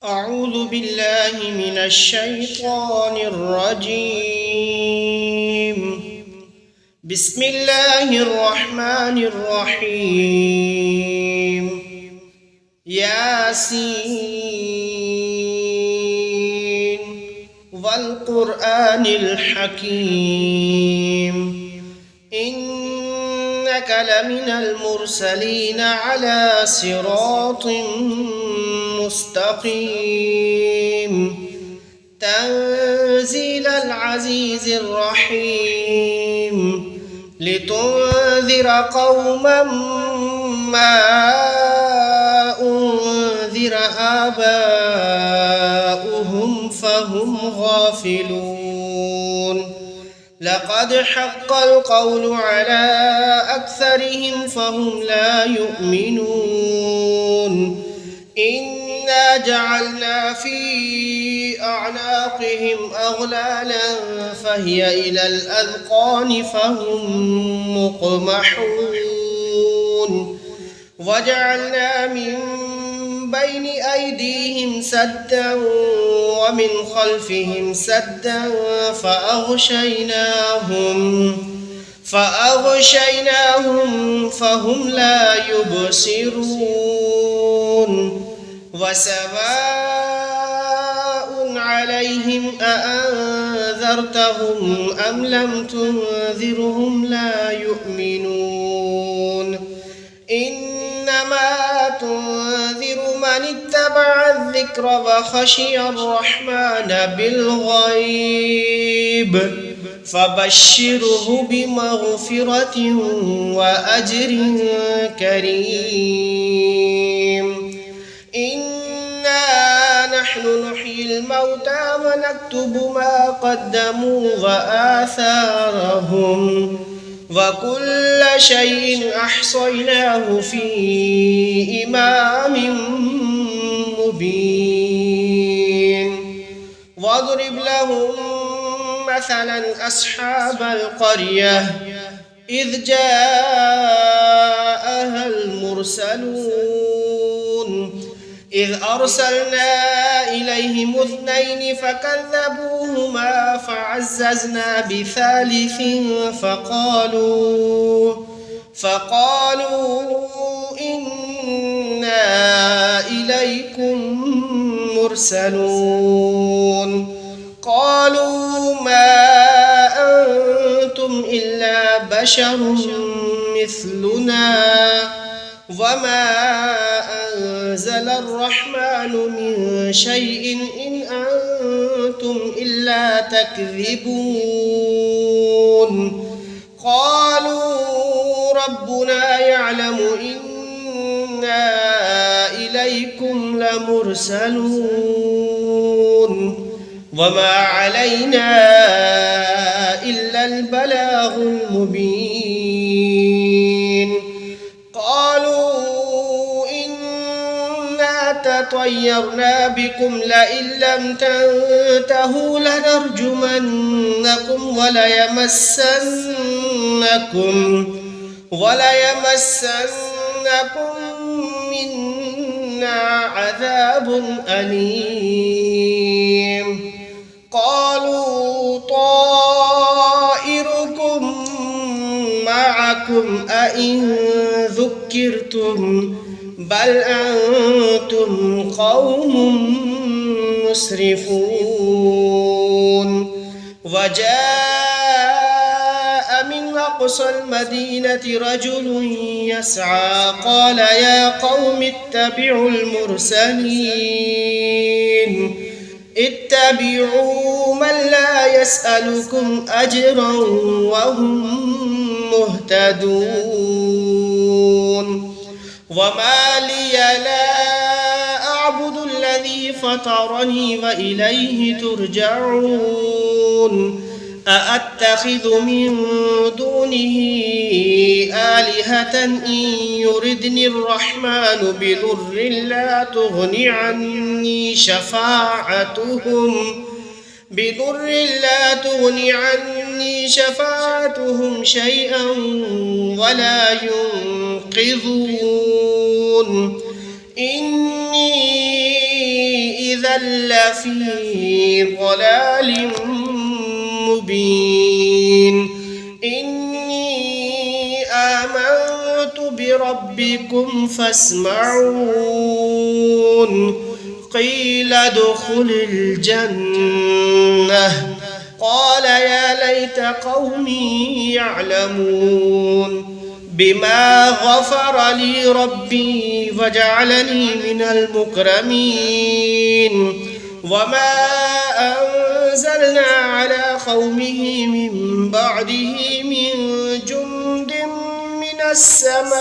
أعوذ بالله من الشيطان الرجيم. بسم الله الرحمن الرحيم. ياسين والقرآن الحكيم إنك لمن المرسلين على صراط مستقيم تنزيل العزيز الرحيم لتنذر قوما ما أنذر آباؤهم فهم غافلون لقد حق القول على أكثرهم فهم لا يؤمنون إنا جعلنا في أعناقهم أغلالا فهي إلى الأذقان فهم مقمحون وجعلنا من بين أيديهم سدا ومن خلفهم سدا فأغشيناهم فهم لا يبصرون وسواء عليهم أأنذرتهم أم لم تنذرهم لا يؤمنون إنما تنذر من اتبع الذكر وخشي الرحمن بالغيب فبشره بمغفرة وأجر كريم إنا نحن نحيي الموتى ونكتب ما قدموا وآثارهم وكل شيء أحصيناه في إمام مبين واضرب لهم مثلا أصحاب القرية إذ جاءها المرسلون إذ أرسلنا إليهم اثنين فكذبوهما فعززنا بثالث فقالوا إنا إليكم مرسلون قالوا ما أنتم إلا بشر مثلنا وما أنزل الرحمن من شيء إن أنتم إلا تكذبون قالوا ربنا يعلم إنا إليكم لمرسلون وما علينا إلا البلاغ المبين قالوا إنا تطيرنا بكم لئن لم تنتهوا لنرجمنكم وليمسنكم منا عذاب أليم قالوا طائركم معكم أئن ذكرتم بل أنتم قوم مسرفون وجاء من أقصى المدينة رجل يسعى قال يا قوم اتبعوا المرسلين اتبعوا من لا يسألكم أجرا وهم مهتدون وما لي لا أعبد الذي فطرني وإليه ترجعون أأتخذ من دونه آلهة إن يردني الرحمن بضر لا تغن عني شفاعتهم شيئا ولا ينقذون إني إذا لفي ضلال مبين إني آمنت بربكم فاسمعون قيل ادخل الجنة قال يا ليت قومي يعلمون بما غفر لي ربي وجعلني من المكرمين وما أنزلنا على قومه من بعده من جند من السماء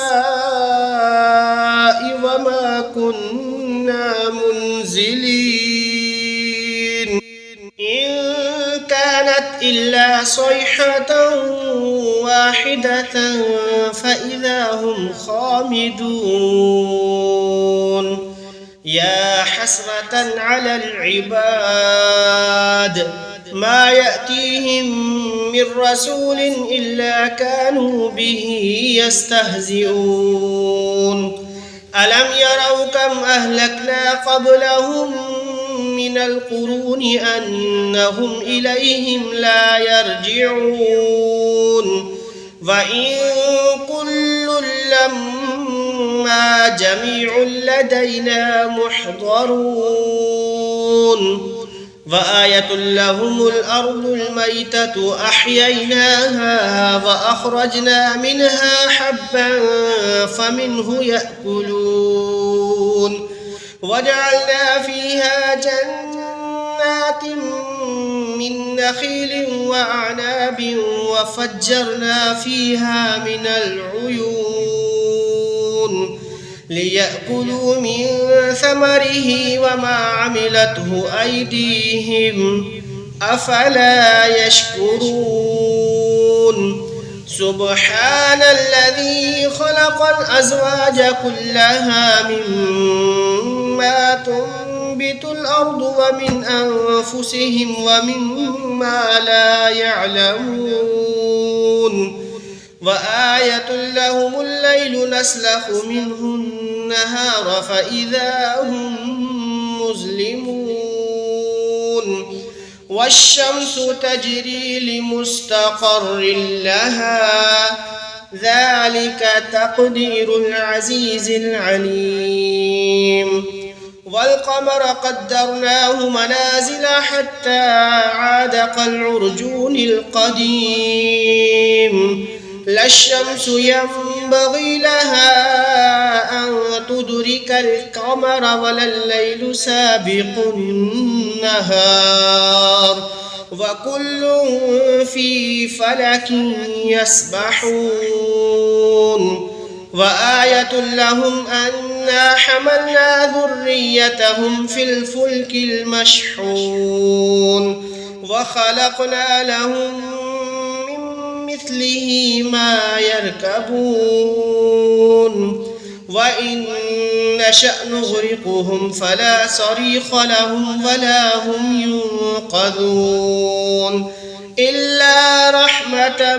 وما كنا منزلين إن كانت إلا صيحة واحدة فإذا هم خامدون يا حسرة على العباد ما يأتيهم من رسول إلا كانوا به يستهزئون ألم يروا كم أهلكنا قبلهم من القرون أنهم إليهم لا يرجعون وإن كل لما جميع لدينا محضرون وآية لهم الأرض الميتة أحييناها وأخرجنا منها حبا فمنه يأكلون وجعلنا فيها جنات من نخيل وأعناب وفجرنا فيها من العيون ليأكلوا من ثمره وما عملته أيديهم أفلا يشكرون سبحان الذي خلق الأزواج كلها مما تنبت الأرض ومن أنفسهم ومما لا يعلمون وآية لهم الليل نسلخ منه النهار فإذا هم مظلمون والشمس تجري لمستقر لها ذلك تقدير العزيز العليم والقمر قدرناه منازل حتى عاد كالعرجون القديم لا الشمس ينبغي لها أن تدرك القمر ولا الليل سابق النهار وكل في فلك يسبحون وآية لهم أنا حملنا ذريتهم في الفلك المشحون وخلقنا لهم مثله ما يركبون وإن نشأ نغرقهم فلا صريخ لهم ولا هم ينقذون إلا رحمة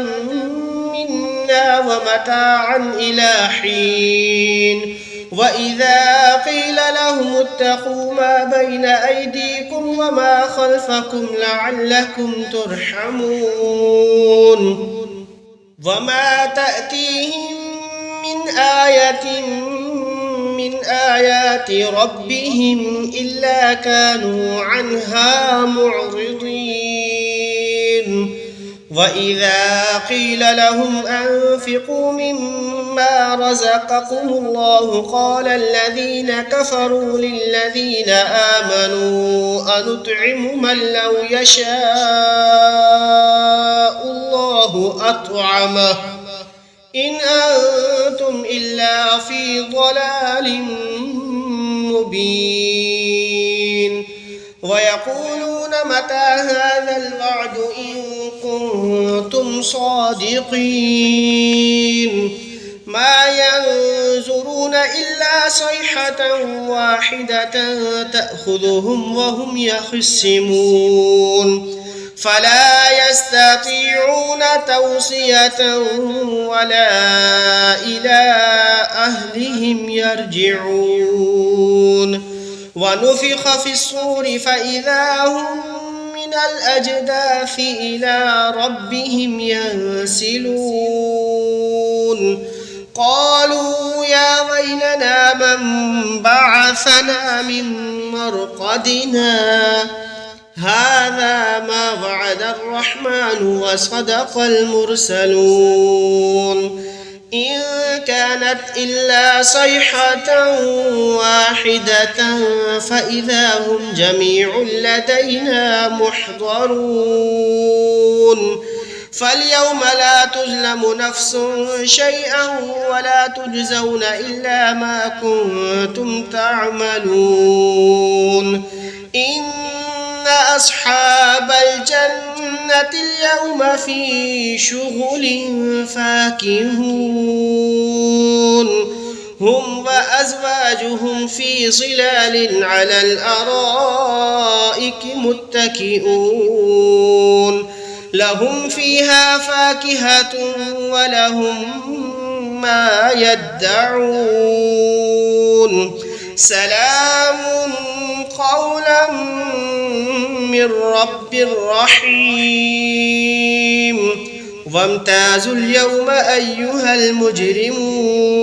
منا ومتاعا إلى حين وإذا قيل لهم اتقوا ما بين أيديكم وما خلفكم لعلكم ترحمون وما تأتيهم من آية من آيات ربهم إلا كانوا عنها معرضين وإذا قيل لهم أنفقوا مما رزقكم الله قال الذين كفروا للذين آمنوا أنطعم من لو يشاء الله أطعمه إن أنتم إلا في ضلال مبين ويقولون متى هذا الوعد إن كنتم صادقين ما ينظرون إلا صيحة واحدة تأخذهم وهم يخصمون فلا يستطيعون توصية ولا إلى أهلهم يرجعون ونفخ في الصور فإذا هم من الأجداث إلى ربهم ينسلون قالوا يا ويلنا من بعثنا من مرقدنا هذا ما وعد الرحمن وصدق المرسلون إن كانت إلا صيحة واحدة فإذا هم جميع لدينا محضرون فاليوم لا تظلم نفس شيئا ولا تجزون إلا ما كنتم تعملون إن أصحاب الجنة اليوم في شغل فاكهون هم وأزواجهم في ظلال على الأرائك متكئون لهم فيها فاكهة ولهم ما يدعون سلام قولا من رب رحيم وامتازوا اليوم أيها المجرمون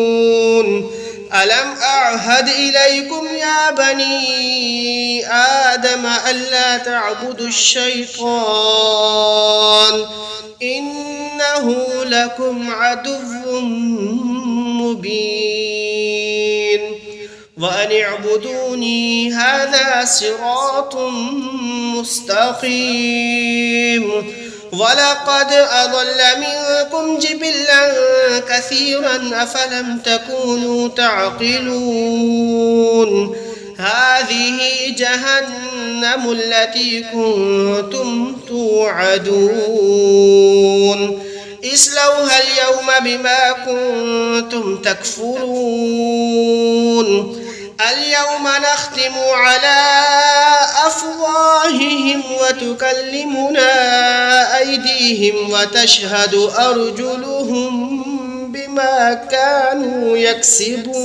ألم أعهد إليكم يا بني آدم ألا تعبدوا الشيطان إنه لكم عدو مبين وأن اعبدوني هذا صراط مستقيم ولقد أضل منكم جبلا كثيرا أفلم تكونوا تعقلون هذه جهنم التي كنتم توعدون اصلوها اليوم بما كنتم تكفرون اليوم نختم على أفواههم وتكلمنا أيديهم وتشهد أرجلهم بما كانوا يكسبون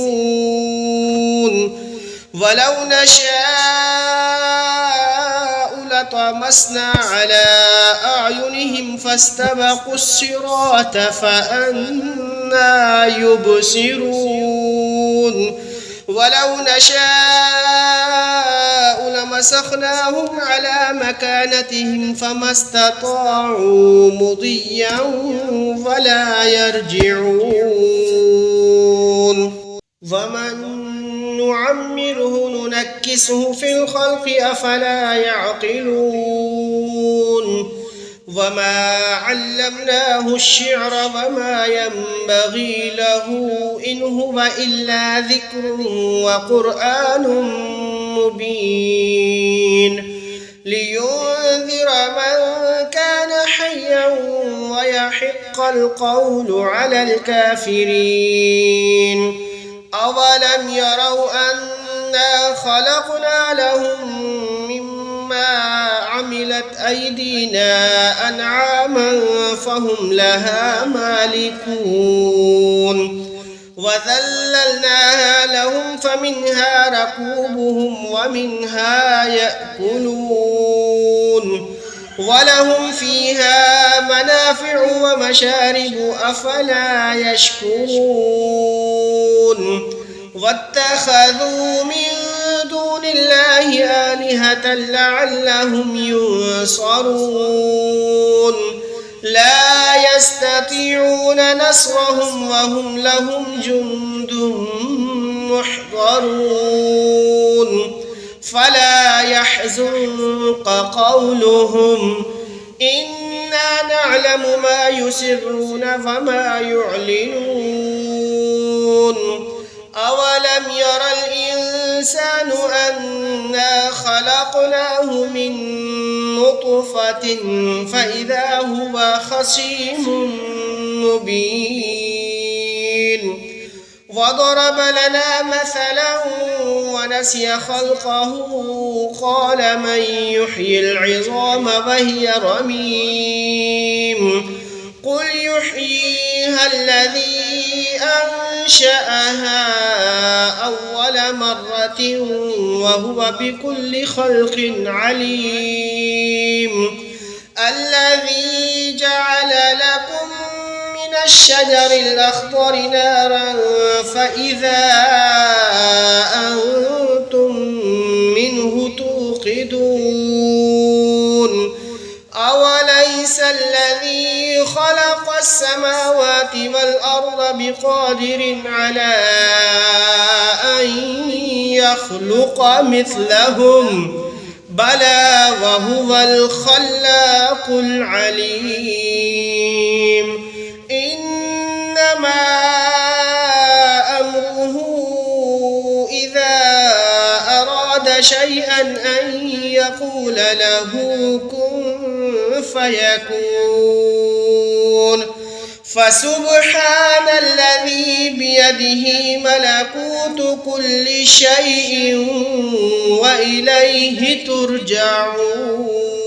ولو نشاء لطمسنا على أعينهم فاستبقوا الصراط فأنى يبصرون ولو نشاء لمسخناهم على مكانتهم فما استطاعوا مضيا ولا يرجعون ومن نعمره ننكسه في الخلق أفلا يعقلون وما علمناه الشعر وما ينبغي له إن هو إلا ذكر وقرآن مبين لينذر من كان حيا ويحق القول على الكافرين أولم يروا أنا خلقنا لهم مما عملت أيدينا أنعاما فهم لها مالكون وذللناها لهم فمنها ركوبهم ومنها يأكلون ولهم فيها منافع ومشارب أفلا يشكرون واتخذوا من دون الله آلهة لعلهم ينصرون لا يستطيعون نصرهم وهم لهم جند محضرون فلا يحزنك قولهم إنا نعلم ما يسرون وما يعلنون أولم ير الإنسان أنا خلقناه من نطفة فإذا هو خصيم مبين وضرب لنا مثلا ونسي خلقه قال من يحيي العظام وهي رميم قل يحيي يحييها الذي أنشأها أول مرة وهو بكل خلق عليم الذي جعل لكم من الشجر الأخضر نارا فإذا أنتم منه توقدون أوليس الذي خلق السماوات والأرض بقادر على أن يخلق مثلهم بلى وهو الخلاق العليم إنما أمره إذا أراد شيئا أن يقول له كن فيكون فسبحان الذي بيده ملكوت كل شيء وإليه ترجعون.